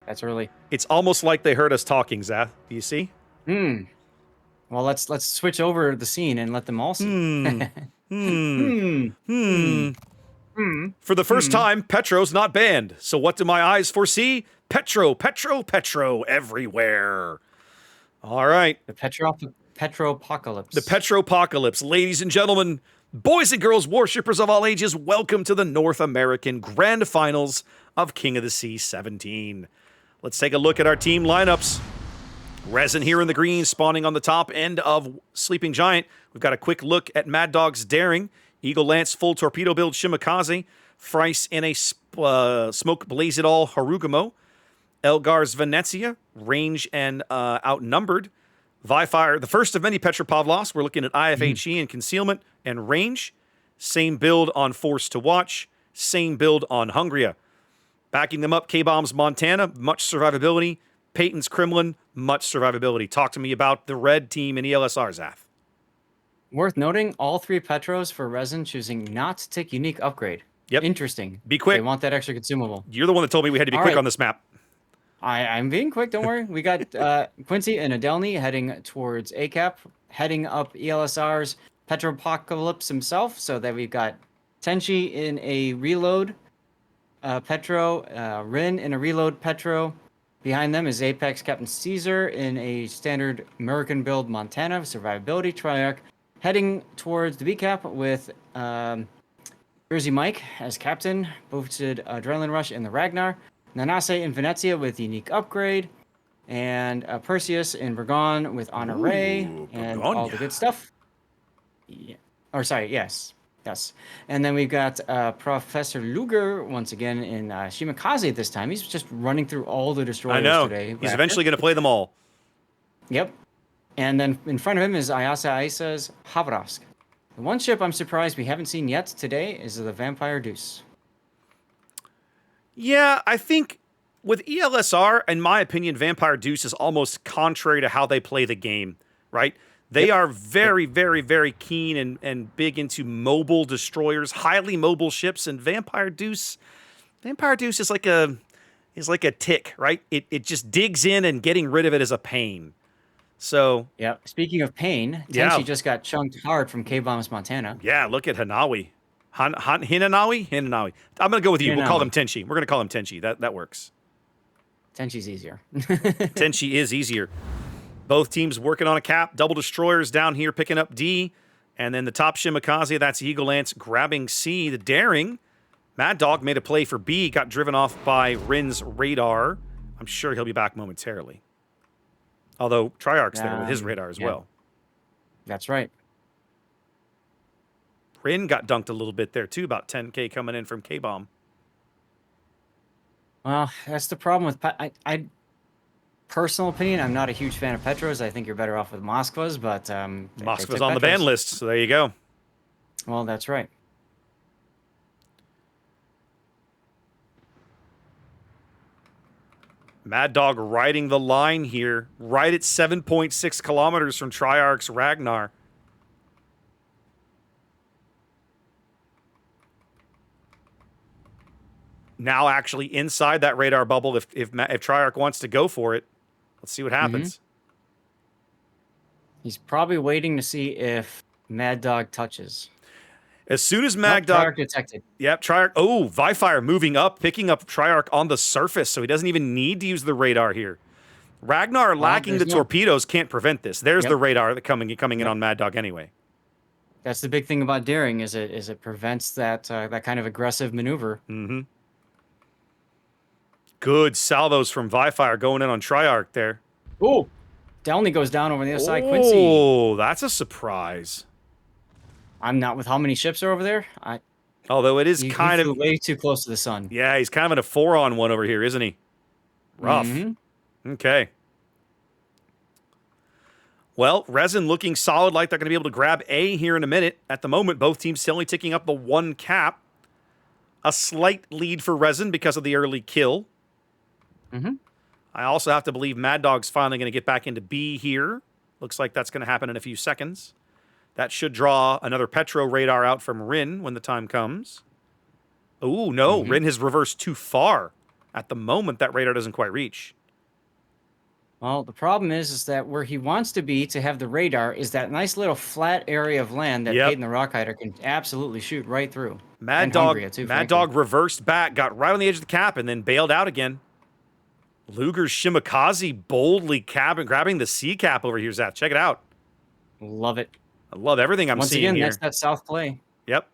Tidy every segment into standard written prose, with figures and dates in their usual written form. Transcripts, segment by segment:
That's early. It's almost like they heard us talking, Zath. Do you see? Hmm. Well, let's switch over the scene and let them all see. For the first time, Petro's not banned. So what do my eyes foresee? Petro, Petro, Petro everywhere. All right. The Petropocalypse. The Petropocalypse. Ladies and gentlemen, boys and girls, worshippers of all ages, welcome to the North American Grand Finals of King of the Sea 17. Let's take a look at our team lineups. Resin here in the green, spawning on the top end of Sleeping Giant. We've got a quick look at Mad Dog's Daring, Eagle Lance full torpedo build Shimakaze, Frice in a smoke blaze it all Harugumo, Elgar's Venezia, range and outnumbered. Vifire, the first of many Petropavlovs. We're looking at IFHE and concealment and range. Same build on Force to Watch. Same build on Hungria. Backing them up, K-Bomb's Montana, much survivability. Peyton's Kremlin, much survivability. Talk to me about the red team in ELSR, Zath. Worth noting, all 3 Petros for Resin choosing not to take unique upgrade. Yep. Interesting. Be quick. They want that extra consumable. You're the one that told me we had to be quick on this map. I'm being quick, don't worry. We got Quincy and Adelny heading towards ACAP, heading up ELSR's Petropocalypse himself, so that we've got Tenchi in a reload Petro, Rin in a reload Petro. Behind them is Apex Captain Caesar in a standard American build Montana, survivability Triarch, heading towards the BCAP with Jersey Mike as captain, boosted Adrenaline Rush in the Ragnar, Nanase in Venezia with unique upgrade, and Perseus in Vergon with Honor Ray and all the good stuff. Yeah. Or sorry, yes. And then we've got Professor Luger once again in Shimakaze this time. He's just running through all the destroyers today. He's eventually going to play them all. Yep. And then in front of him is Ayasa Aisa's Havrask. The one ship I'm surprised we haven't seen yet today is the Vampire Deuce. Yeah, I think with ELSR, in my opinion, Vampire Deuce is almost contrary to how they play the game, right? They are very, very, very keen and big into mobile destroyers, highly mobile ships, and Vampire Deuce is like a tick, right? It just digs in, and getting rid of it is a pain. So yeah. Speaking of pain, Tenchi just got chunked hard from K-Bombs Montana. Yeah, look at Hanawi. Hinanawi? Hinanawi. I'm going to go with you. We'll call him Tenchi. We're going to call him Tenchi. That works. Tenchi's easier. Tenchi is easier. Both teams working on a cap. Double destroyers down here picking up D. And then the top Shimakaze, that's Eagle Lance grabbing C. The Daring. Mad Dog made a play for B. Got driven off by Rin's radar. I'm sure he'll be back momentarily. Although Triarch's there with his radar as well. That's right. Rin got dunked a little bit there too. About 10K coming in from K-Bomb. Well, that's the problem with... I personal opinion, I'm not a huge fan of Petros. I think you're better off with Moskvas, but Moskva's on the ban list, so there you go. Well, that's right. Mad Dog riding the line here, right at 7.6 kilometers from Triarch's Ragnar. Now actually inside that radar bubble if Triarch wants to go for it. Let's see what happens. He's probably waiting to see if Mad Dog touches. As soon as Mad Dog... Triarch detected. Yep, Triarch... Oh, Vifire moving up, picking up Triarch on the surface, so he doesn't even need to use the radar here. Ragnar lacking the torpedoes can't prevent this. There's the radar that coming in on Mad Dog anyway. That's the big thing about Daring, is it prevents that kind of aggressive maneuver. Mm-hmm. Good salvos from Vifire going in on Triarch there. Oh, Downey goes down over the other side. Quincy. Oh, that's a surprise. I'm not with how many ships are over there. Although it is kind of way too close to the sun. Yeah, he's kind of in a 4-on-1 over here, isn't he? Rough. Okay. Well, Resin looking solid, like they're going to be able to grab A here in a minute. At the moment, both teams still only ticking up the 1 cap. A slight lead for Resin because of the early kill. I also have to believe Mad Dog's finally going to get back into B here. Looks like that's going to happen in a few seconds. That should draw another Petro radar out from Rin when the time comes. Oh, no. Rin has reversed too far. At the moment, that radar doesn't quite reach. Well, the problem is that where he wants to be to have the radar is that nice little flat area of land that Yep. Peyton the Rockhider can absolutely shoot right through. Mad And Dog, Hungria, too, Mad frankly. Dog reversed back, got right on the edge of the cap, and then bailed out again. Luger's Shimakaze boldly grabbing the C cap over here, Zaf. Check it out. Love it. I love everything I'm Once seeing again, here. that's that south play. Yep.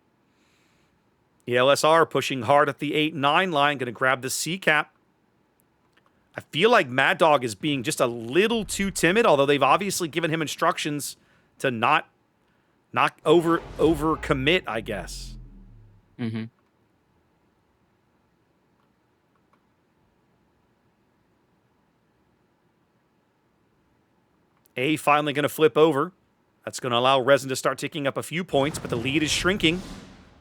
ELSR pushing hard at the 8-9 line, going to grab the C cap. I feel like Mad Dog is being just a little too timid, although they've obviously given him instructions to not over commit, I guess. Mm-hmm. A finally going to flip over. That's going to allow Resin to start ticking up a few points, but the lead is shrinking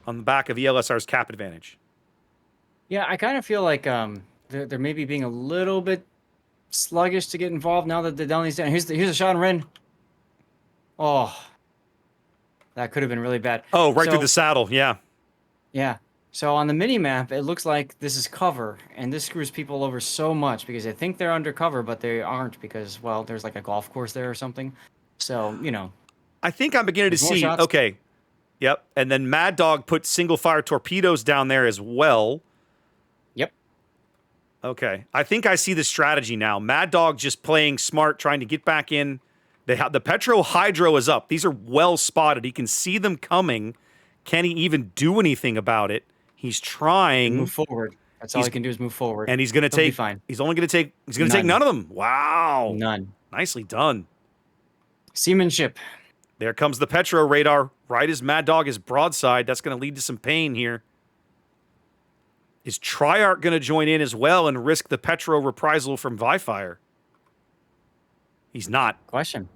on the back of ELSR's cap advantage. Yeah, I kind of feel like they're maybe being a little bit sluggish to get involved now that the Delny's down. Here's a shot on Ren. Oh, that could have been really bad. Oh, right through So- the saddle. Yeah. Yeah. So on the mini map, it looks like this is cover, and this screws people over so much because they think they're undercover, but they aren't because, well, there's like a golf course there or something. So, you know. I think I'm beginning to There's more see. shots. Okay. Yep. And then Mad Dog put single fire torpedoes down there as well. Yep. Okay. I think I see the strategy now. Mad Dog just playing smart, trying to get back in. They have the Petro Hydro is up. These are well spotted. He can see them coming. Can he even do anything about it? He's trying. Move forward. That's all He's- he can do is move forward. And he's going to He'll be take. fine. He's only going to take. He's going to take None. none of them. Wow. None. Nicely done. Seamanship. There comes the Petro radar. Right as Mad Dog is broadside. That's going to lead to some pain here. Is Triarch going to join in as well and risk the Petro reprisal from Vifire? He's not. Question.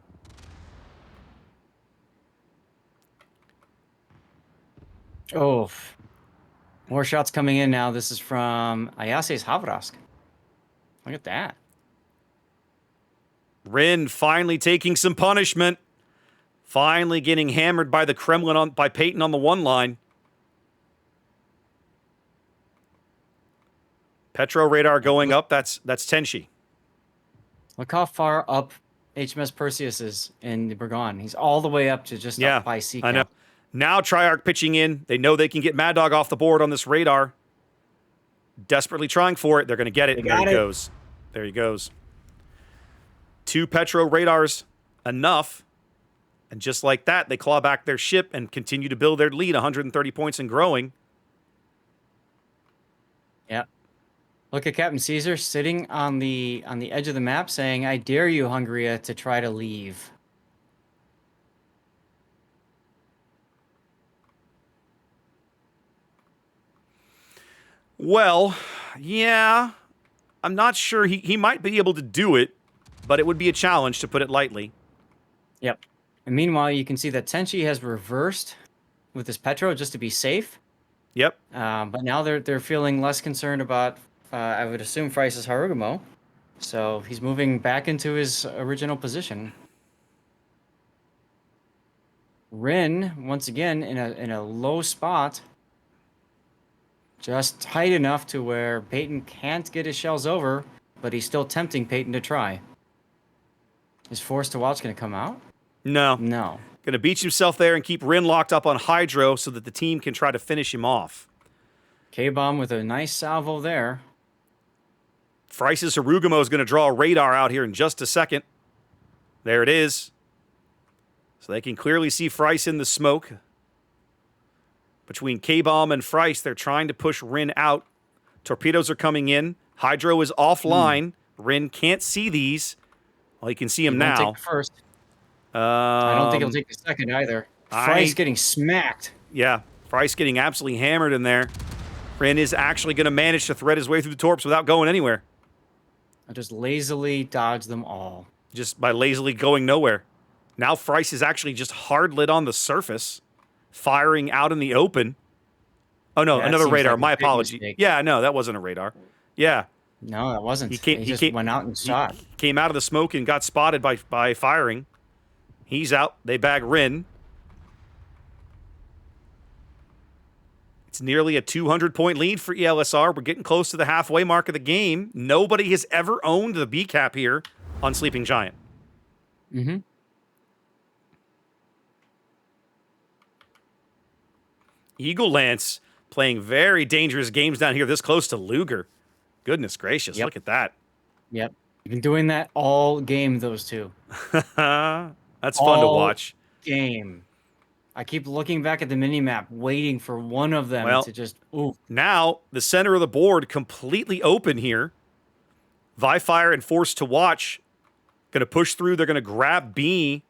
Oh. More shots coming in now. This is from Ayase's Havrask. Look at that. Rin finally taking some punishment. Finally getting hammered by the Kremlin by Peyton on the one line. Petro radar going up. That's Tenshi. Look how far up HMS Perseus is in the Burgon. He's all the way up to just up by sea I know. cap. Now Triarch pitching in. They know they can get Mad Dog off the board on this radar. Desperately trying for it. They're going to get it. They There he got it. goes. There he goes. 2 Petro radars enough. And just like that, they claw back their ship and continue to build their lead, 130 points and growing. Yeah. Look at Captain Caesar sitting on the edge of the map saying, "I dare you, Hungria, to try to leave." Well, yeah. I'm not sure. He might be able to do it, but it would be a challenge, to put it lightly. Yep. And meanwhile, you can see that Tenchi has reversed with his Petro just to be safe. Yep. But now they're feeling less concerned about, I would assume, Frice's Harugumo. So he's moving back into his original position. Rin, once again, in a low spot. Just tight enough to where Peyton can't get his shells over, but he's still tempting Peyton to try. Is Forced to Watch going to come out? No. No. Going to beach himself there and keep Rin locked up on Hydro so that the team can try to finish him off. K-Bomb with a nice salvo there. Frice's Harugumo is going to draw a radar out here in just a second. There it is. So they can clearly see Frice in the smoke. Between K-Bomb and Frice, they're trying to push Rin out. Torpedoes are coming in. Hydro is offline. Rin can't see these. Well, you can see him He won't now. take the first. I don't think he'll take the second either. Frice getting smacked. Yeah, Frice getting absolutely hammered in there. Rin is actually going to manage to thread his way through the torps without going anywhere. I just lazily dodge them all. Just by lazily going nowhere. Now Frice is actually just hard lit on the surface, firing out in the open. Oh, no, Yeah, that another seems radar. like a My big apology. mistake. Yeah, no, that wasn't a radar. Yeah, No, that wasn't. He He, can't- just went out and shot. came out of the smoke and got spotted by firing. He's out. They bag Rin. It's nearly a 200-point lead for ELSR. We're getting close to the halfway mark of the game. Nobody has ever owned the B cap here on Sleeping Giant. Mm-hmm. Eagle Lance playing very dangerous games down here this close to Luger. Goodness gracious, Yep. look at that. Yep. Been doing that all game, those two. That's fun to watch. Game. I keep looking back at the mini-map, waiting for one of them to just, ooh. Now, the center of the board completely open here. Vifire and Forced to Watch going to push through. They're going to grab B.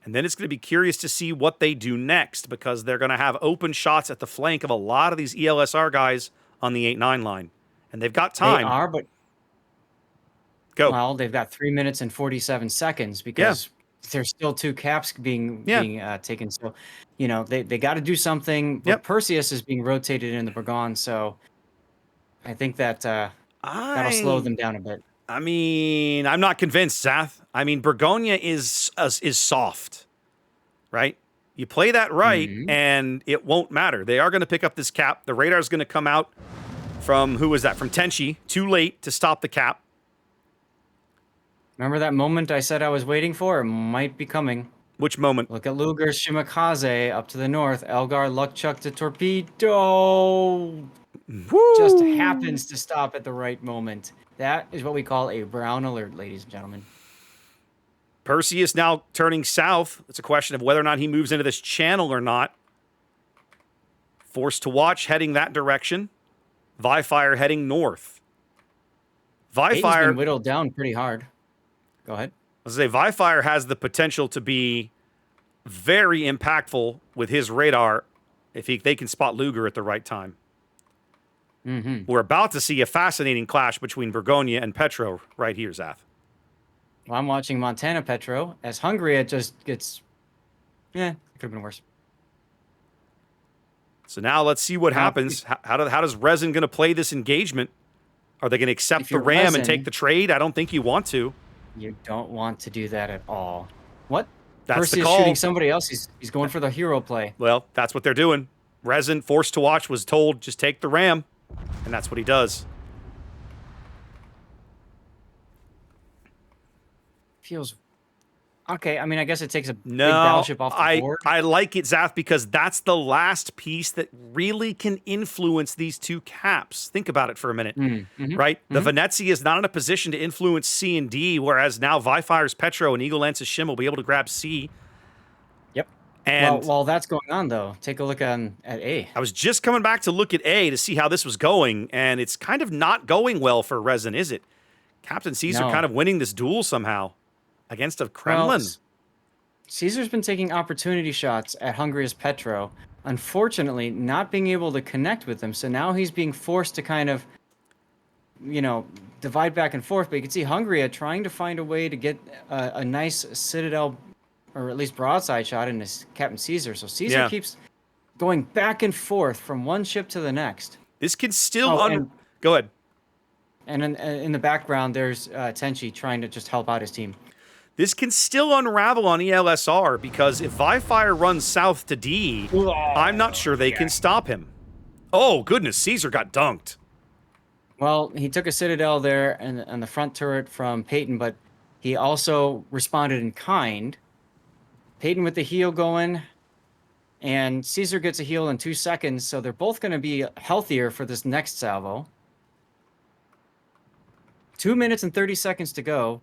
And then it's going to be curious to see what they do next, because they're going to have open shots at the flank of a lot of these ELSR guys on the 8-9 line. And they've got time. They are, but... Go. Well, they've got 3 minutes and 47 seconds because there's still 2 caps being taken. So, you know, they got to do something. But Perseus is being rotated in the Burgon, so I think that that'll slow them down a bit. I mean, I'm not convinced, Zath. I mean, Bergonia is soft, right? You play that right, and it won't matter. They are going to pick up this cap. The radar's going to come out from, who was that? From Tenchi. Too late to stop the cap. Remember that moment I said I was waiting for? It might be coming. Which moment? Look at Luger's Shimakaze up to the north. Elgar luck chucked a torpedo. Woo! Just happens to stop at the right moment. That is what we call a brown alert, ladies and gentlemen. Perseus now turning south. It's a question of whether or not he moves into this channel or not. Forced to Watch heading that direction. Vifire heading north. Peyton's been whittled down pretty hard. Go ahead. I was going to say, Vifire has the potential to be very impactful with his radar if they can spot Luger at the right time. We're about to see a fascinating clash between Bergonia and Petro right here, Zath. Well, I'm watching Montana Petro. As Hungary, it just gets... it could have been worse. So now let's see what happens. How does RESIN going to play this engagement? Are they going to accept the ram RESIN, and take the trade? I don't think you want to. You don't want to do that at all. What? That's Percy the is call. shooting somebody else. He's going for the hero play. Well, that's what they're doing. RESIN, Forced to Watch, was told, just take the ram. And that's what he does. Feels... Okay, I mean, I guess it takes a big battleship off the board. I like it, Zath, because that's the last piece that really can influence these 2 caps. Think about it for a minute, right? The Venezia is not in a position to influence C and D, whereas now Vifire's Petro and Eagle Lance's Shim will be able to grab C. Yep. And while that's going on, though, take a look at A. I was just coming back to look at A to see how this was going, and it's kind of not going well for RESIN, is it? Captain Caesar kind of winning this duel somehow against a Kremlin. Well, Caesar's been taking opportunity shots at Hungary's Petro, unfortunately not being able to connect with them. So now he's being forced to kind of, you know, divide back and forth. But you can see Hungary trying to find a way to get a nice citadel, or at least broadside shot in this Captain Caesar. So Caesar keeps going back and forth from one ship to the next. This can still... Go ahead. And in the background, there's Tenchi trying to just help out his team. This can still unravel on ELSR, because if Vifire runs south to D, I'm not sure they can stop him. Oh, goodness, Caesar got dunked. Well, he took a citadel there on the front turret from Peyton, but he also responded in kind. Peyton with the heal going, and Caesar gets a heal in 2 seconds, so they're both going to be healthier for this next salvo. 2 minutes and 30 seconds to go.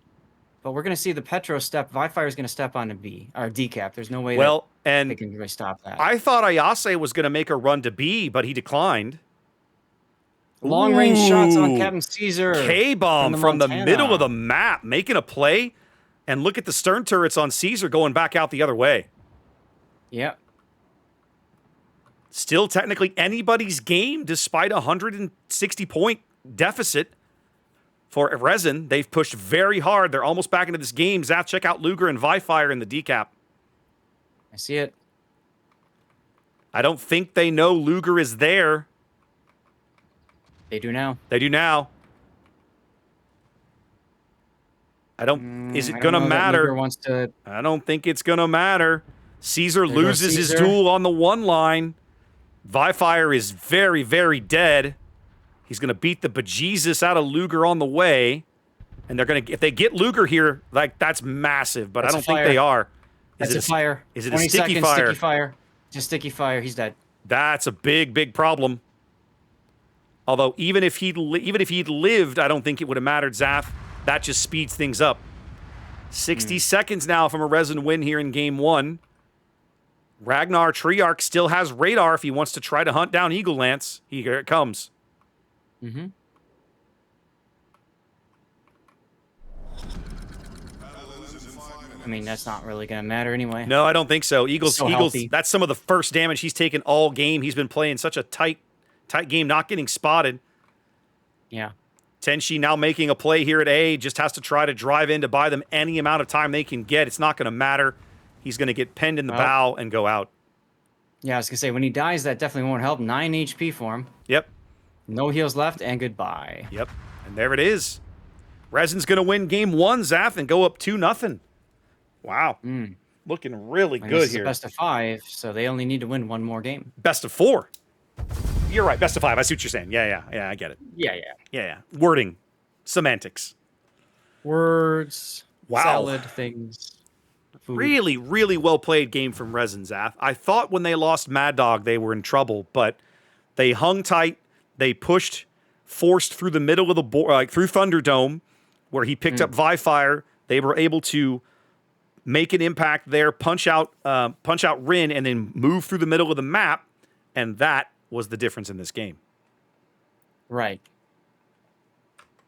But we're going to see the Petro step. Vifire is going to step on a B, or D cap. There's no way that they can really stop that. I thought Ayase was going to make a run to B, but he declined. Long-range shots on Captain Caesar. K-bomb from the middle of the map, making a play. And look at the stern turrets on Caesar going back out the other way. Yep. Still technically anybody's game, despite a 160-point deficit. For RESIN, they've pushed very hard. They're almost back into this game. Zath, check out Luger and Vifire in the decap. I see it. I don't think they know Luger is there. They do now. They do now. Is it going to matter? I don't think it's going to matter. Caesar loses his duel on the 1 line. Vifire is very, very dead. He's going to beat the bejesus out of Luger on the way. And they're going to, if they get Luger here, like, that's massive, but I don't think they are. That's a fire. Is it a 20 sticky seconds, fire? Sticky fire. Just sticky fire. He's dead. That's a big, big problem. Although, even if he'd lived, I don't think it would have mattered, Zath. That just speeds things up. 60 seconds now from a Resin win here in game 1. Ragnar Treyarch still has radar if he wants to try to hunt down Eagle Lance. Here it comes. Mm-hmm. I mean, that's not really going to matter anyway. No, I don't think so. Eagles, healthy. that's some of the first damage he's taken all game. He's been playing such a tight game, not getting spotted. Yeah. Tenshi now making a play here at A, just has to try to drive in to buy them any amount of time they can get. It's not going to matter. He's going to get penned in the bow and go out. Yeah, I was going to say, when he dies, that definitely won't help. 9 HP for him. Yep. No heals left, and goodbye. Yep. And there it is. Resin's going to win game 1, Zath, and go up 2-0. Wow. Looking really good this here. Is a best of 5, so they only need to win 1 more game. Best of 4. You're right. Best of 5. I see what you're saying. Yeah, I get it. Yeah. Wording. Semantics. Words. Wow. Salad things. Food. Really, really well played game from Resin, Zath. I thought when they lost Mad Dog they were in trouble, but they hung tight. They pushed, forced through the middle of the board, through Thunderdome, where he picked up Vifire. They were able to make an impact there, punch out Rin, and then move through the middle of the map, and that was the difference in this game. Right.